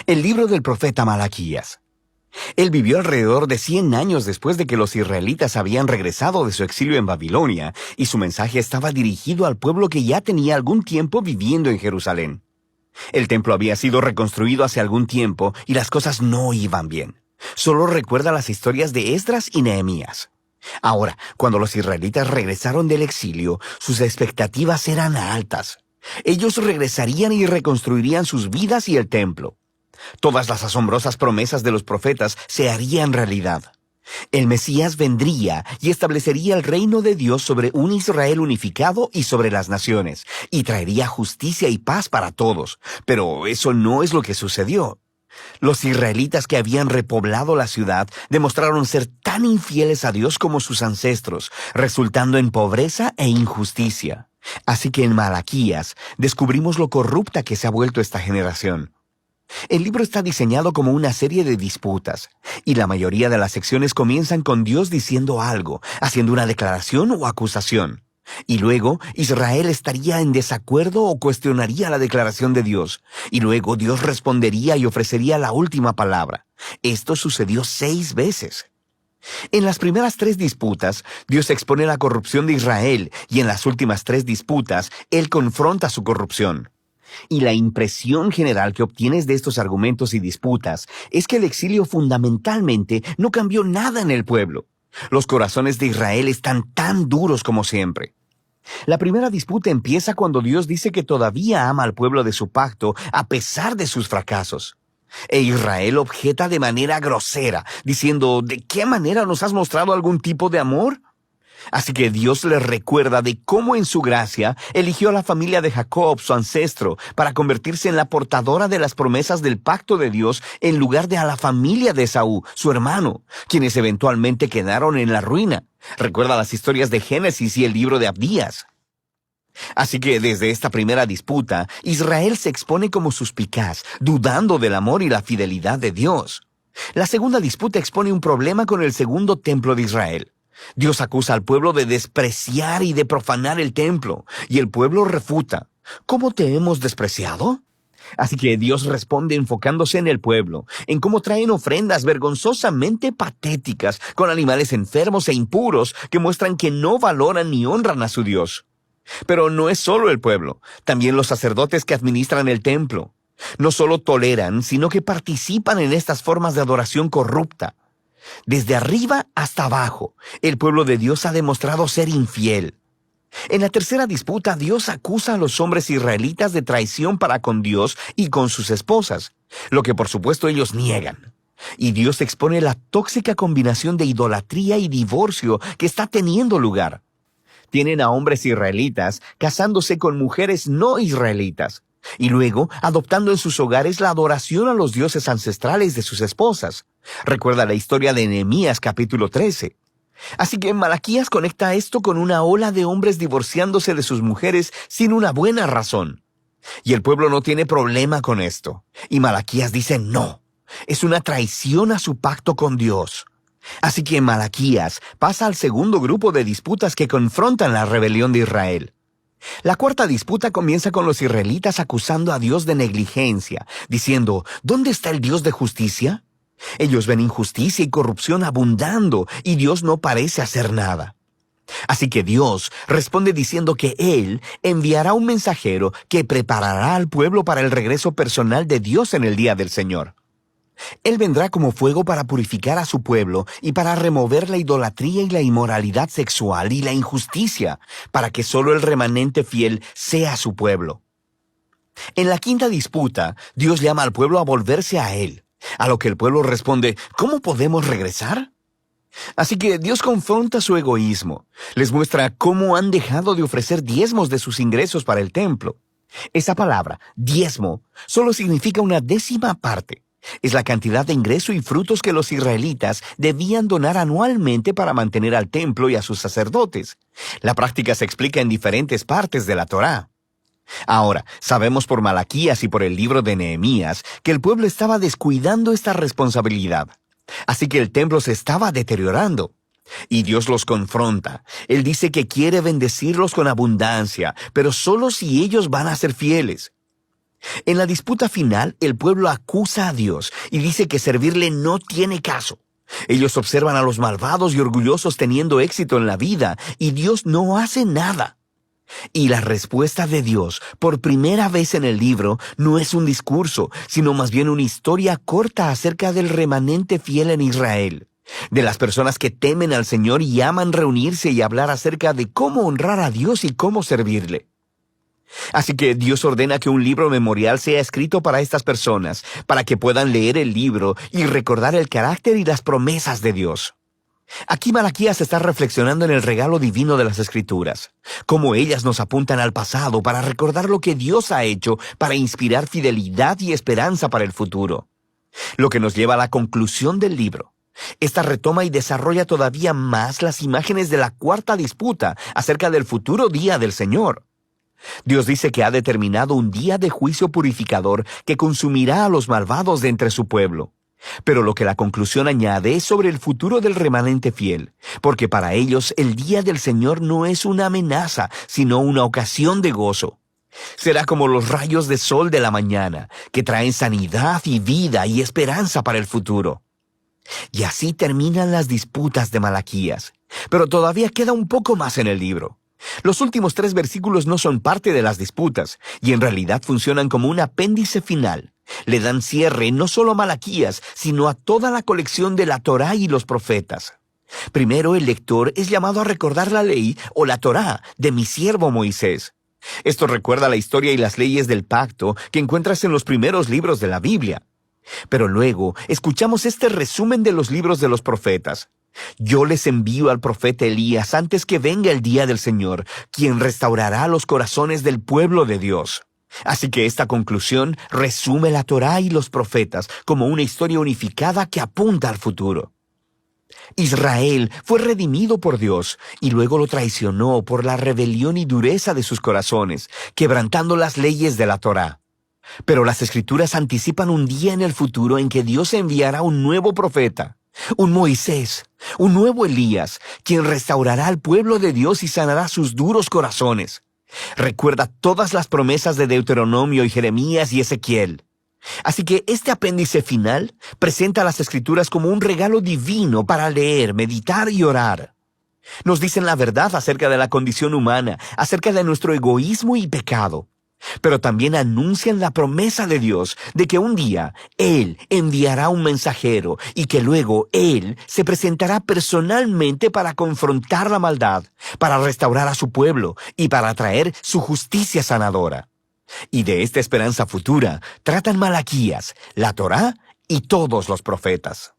El libro del profeta Malaquías. Él vivió alrededor de 100 años después de que los israelitas habían regresado de su exilio en Babilonia, y su mensaje estaba dirigido al pueblo que ya tenía algún tiempo viviendo en Jerusalén. El templo había sido reconstruido hace algún tiempo y las cosas no iban bien. Solo recuerda las historias de Esdras y Nehemías. Ahora, cuando los israelitas regresaron del exilio, sus expectativas eran altas. Ellos regresarían y reconstruirían sus vidas y el templo. Todas las asombrosas promesas de los profetas se harían realidad. El Mesías vendría y establecería el reino de Dios sobre un Israel unificado y sobre las naciones, y traería justicia y paz para todos. Pero eso no es lo que sucedió. Los israelitas que habían repoblado la ciudad demostraron ser tan infieles a Dios como sus ancestros, resultando en pobreza e injusticia. Así que en Malaquías descubrimos lo corrupta que se ha vuelto esta generación. El libro está diseñado como una serie de disputas, y la mayoría de las secciones comienzan con Dios diciendo algo, haciendo una declaración o acusación. Y luego Israel estaría en desacuerdo o cuestionaría la declaración de Dios, y luego Dios respondería y ofrecería la última palabra. Esto sucedió 6 veces. En las primeras 3 disputas, Dios expone la corrupción de Israel, y en las últimas 3 disputas, Él confronta su corrupción. Y la impresión general que obtienes de estos argumentos y disputas es que el exilio fundamentalmente no cambió nada en el pueblo. Los corazones de Israel están tan duros como siempre. La primera disputa empieza cuando Dios dice que todavía ama al pueblo de su pacto a pesar de sus fracasos. E Israel objeta de manera grosera, diciendo, ¿de qué manera nos has mostrado algún tipo de amor? Así que Dios les recuerda de cómo en su gracia eligió a la familia de Jacob, su ancestro, para convertirse en la portadora de las promesas del pacto de Dios en lugar de a la familia de Esaú, su hermano, quienes eventualmente quedaron en la ruina. Recuerda las historias de Génesis y el libro de Abdías. Así que desde esta primera disputa, Israel se expone como suspicaz, dudando del amor y la fidelidad de Dios. La segunda disputa expone un problema con el segundo templo de Israel. Dios acusa al pueblo de despreciar y de profanar el templo, y el pueblo refuta. ¿Cómo te hemos despreciado? Así que Dios responde enfocándose en el pueblo, en cómo traen ofrendas vergonzosamente patéticas con animales enfermos e impuros que muestran que no valoran ni honran a su Dios. Pero no es solo el pueblo, también los sacerdotes que administran el templo. No solo toleran, sino que participan en estas formas de adoración corrupta. Desde arriba hasta abajo, el pueblo de Dios ha demostrado ser infiel. En la tercera disputa, Dios acusa a los hombres israelitas de traición para con Dios y con sus esposas, lo que por supuesto ellos niegan. Y Dios expone la tóxica combinación de idolatría y divorcio que está teniendo lugar. Tienen a hombres israelitas casándose con mujeres no israelitas, y luego adoptando en sus hogares la adoración a los dioses ancestrales de sus esposas. Recuerda la historia de Nehemías capítulo 13. Así que Malaquías conecta esto con una ola de hombres divorciándose de sus mujeres sin una buena razón. Y el pueblo no tiene problema con esto. Y Malaquías dice no. Es una traición a su pacto con Dios. Así que Malaquías pasa al segundo grupo de disputas que confrontan la rebelión de Israel. La cuarta disputa comienza con los israelitas acusando a Dios de negligencia, diciendo, ¿dónde está el Dios de justicia? Ellos ven injusticia y corrupción abundando, y Dios no parece hacer nada. Así que Dios responde diciendo que Él enviará un mensajero que preparará al pueblo para el regreso personal de Dios en el día del Señor. Él vendrá como fuego para purificar a su pueblo y para remover la idolatría y la inmoralidad sexual y la injusticia, para que solo el remanente fiel sea su pueblo. En la quinta disputa, Dios llama al pueblo a volverse a Él, a lo que el pueblo responde, ¿cómo podemos regresar? Así que Dios confronta su egoísmo, les muestra cómo han dejado de ofrecer diezmos de sus ingresos para el templo. Esa palabra, diezmo, solo significa una 10ª parte. Es la cantidad de ingreso y frutos que los israelitas debían donar anualmente para mantener al templo y a sus sacerdotes. La práctica se explica en diferentes partes de la Torá. Ahora, sabemos por Malaquías y por el libro de Nehemías que el pueblo estaba descuidando esta responsabilidad. Así que el templo se estaba deteriorando. Y Dios los confronta. Él dice que quiere bendecirlos con abundancia, pero solo si ellos van a ser fieles. En la disputa final, el pueblo acusa a Dios y dice que servirle no tiene caso. Ellos observan a los malvados y orgullosos teniendo éxito en la vida y Dios no hace nada. Y la respuesta de Dios, por primera vez en el libro, no es un discurso, sino más bien una historia corta acerca del remanente fiel en Israel, de las personas que temen al Señor y aman reunirse y hablar acerca de cómo honrar a Dios y cómo servirle. Así que Dios ordena que un libro memorial sea escrito para estas personas, para que puedan leer el libro y recordar el carácter y las promesas de Dios. Aquí Malaquías está reflexionando en el regalo divino de las Escrituras, cómo ellas nos apuntan al pasado para recordar lo que Dios ha hecho para inspirar fidelidad y esperanza para el futuro. Lo que nos lleva a la conclusión del libro. Esta retoma y desarrolla todavía más las imágenes de la cuarta disputa acerca del futuro día del Señor. Dios dice que ha determinado un día de juicio purificador que consumirá a los malvados de entre su pueblo. Pero lo que la conclusión añade es sobre el futuro del remanente fiel, porque para ellos el día del Señor no es una amenaza, sino una ocasión de gozo. Será como los rayos de sol de la mañana, que traen sanidad y vida y esperanza para el futuro. Y así terminan las disputas de Malaquías. Pero todavía queda un poco más en el libro. Los últimos 3 versículos no son parte de las disputas, y en realidad funcionan como un apéndice final. Le dan cierre no solo a Malaquías, sino a toda la colección de la Torá y los profetas. Primero, el lector es llamado a recordar la ley o la Torá de mi siervo Moisés. Esto recuerda la historia y las leyes del pacto que encuentras en los primeros libros de la Biblia. Pero luego, escuchamos este resumen de los libros de los profetas. Yo les envío al profeta Elías antes que venga el día del Señor, quien restaurará los corazones del pueblo de Dios. Así que esta conclusión resume la Torá y los profetas como una historia unificada que apunta al futuro. Israel fue redimido por Dios y luego lo traicionó por la rebelión y dureza de sus corazones, quebrantando las leyes de la Torá. Pero las Escrituras anticipan un día en el futuro en que Dios enviará un nuevo profeta, un Moisés, un nuevo Elías, quien restaurará al pueblo de Dios y sanará sus duros corazones. Recuerda todas las promesas de Deuteronomio y Jeremías y Ezequiel. Así que este apéndice final presenta las Escrituras como un regalo divino para leer, meditar y orar. Nos dicen la verdad acerca de la condición humana, acerca de nuestro egoísmo y pecado. Pero también anuncian la promesa de Dios de que un día Él enviará un mensajero y que luego Él se presentará personalmente para confrontar la maldad, para restaurar a su pueblo y para traer su justicia sanadora. Y de esta esperanza futura tratan Malaquías, la Torá y todos los profetas.